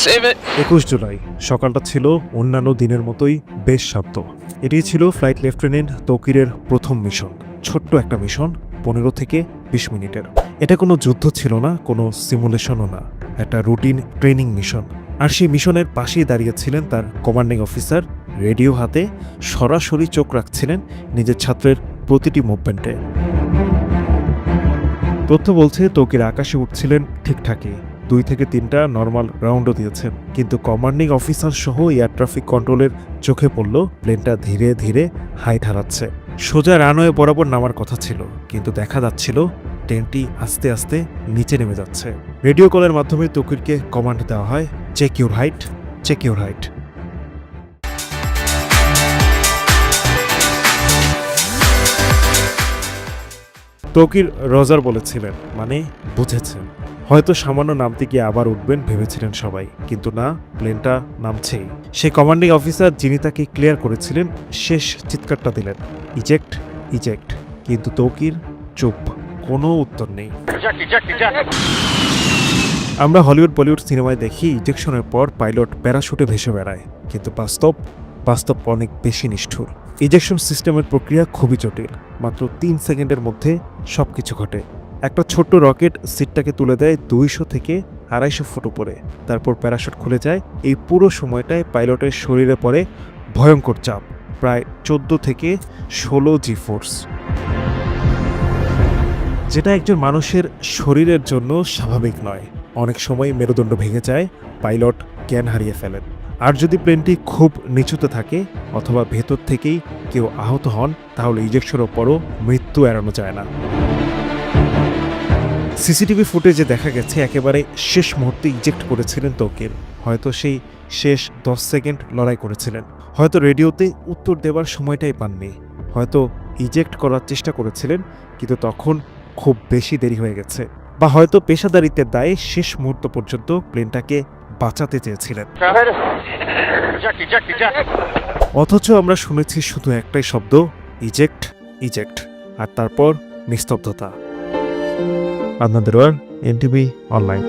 Save it. 21 July সকালটা ছিল অন্যান্য দিনের মতোই বেশ শান্ত। এটি ছিল ফ্লাইট লেফটেন্যান্ট তৌকিরের প্রথম মিশন। ছোট্ট একটা মিশন, 15 থেকে 20 মিনিটের। এটা কোনো যুদ্ধ ছিল না, কোনো সিমুলেশনও না, একটা রুটিন ট্রেনিং মিশন। আর সেই মিশনের পাশেই দাঁড়িয়েছিলেন তার কমান্ডিং অফিসার, রেডিও হাতে সরাসরি চোখ রাখছিলেন নিজের ছাত্রের প্রতিটি মুভমেন্টে। তথ্য বলছে তৌকির আকাশে উঠছিলেন ঠিকঠাকই, 2 থেকে 3টা নর্মাল রাউন্ডও দিয়েছেন, কিন্তু কমান্ডিং অফিসার সহ এয়ার ট্রাফিক কন্ট্রোলের চোখে পড়ল প্লেনটা ধীরে ধীরে হাইট হারাচ্ছে। সোজা রানওয়ে বরাবর নামার কথা ছিল, কিন্তু দেখা যাচ্ছিল ট্রেনটি আস্তে আস্তে নিচে নেমে যাচ্ছে। রেডিও কলের মাধ্যমে তৌকিরকে কমান্ড দেওয়া হয়, check your height, check your height. Tauqir roger বলেছিলেন, মানে বুঝেছেন। হয়তো সামান্য নামতে গিয়ে আবার উঠবেন ভেবেছিলেন সবাই, কিন্তু না, প্লেনটা নামছেই। সে কমান্ডিং অফিসার যিনি তাকে ক্লিয়ার করেছিলেন শেষ চিৎকারটা দিলেন, ইজেক্ট, ইজেক্ট। কিন্তু তৌকির চুপ, কোনো উত্তর নেই। আমরা হলিউড বলিউড সিনেমায় দেখি ইজেকশনের পর পাইলট প্যারাশুটে ভেসে বেড়ায়, কিন্তু বাস্তব অনেক বেশি নিষ্ঠুর। ইজেকশন সিস্টেমের প্রক্রিয়া খুবই জটিল। মাত্র 3 সেকেন্ডের মধ্যে সবকিছু ঘটে। একটা ছোট্ট রকেট সিটটাকে তুলে দেয় 200 থেকে 250 ফুট উপরে। তারপর প্যারাশুট খুলে যায়। এই পুরো সময়টায় পাইলটের শরীরে পড়ে ভয়ঙ্কর চাপ, প্রায় 14 থেকে 16 জি ফোর্স, যেটা একজন মানুষের শরীরের জন্য স্বাভাবিক নয়। অনেক সময় মেরুদণ্ড ভেঙে যায়, পাইলট জ্ঞান হারিয়ে ফেলেন। আর যদি প্লেনটি খুব নিচুতে থাকে অথবা ভেতর থেকেই কেউ আহত হন, তাহলে ইজেকশনের পরও মৃত্যু এড়ানো যায় না। সিসিটিভি ফুটেজে দেখা গেছে একেবারে শেষ মুহূর্তে ইজেক্ট করেছিলেন তৌকির। হয়তো সেই শেষ 10 সেকেন্ড লড়াই করেছিলেন, হয়তো রেডিওতে উত্তর দেওয়ার সময়টাই পাননি, হয়তো ইজেক্ট করার চেষ্টা করেছিলেন, কিন্তু তখন খুব বেশি দেরি হয়ে গেছে, বা হয়তো পেশাদারিত্বের দায়ে শেষ মুহূর্ত পর্যন্ত প্লেনটাকে বাঁচাতে চেয়েছিলেন। অথচ আমরা শুনেছি শুধু একটাই শব্দ, ইজেক্ট, ইজেক্ট, আর তারপর নিস্তব্ধতা। আপনাদের NTV অনলাইন।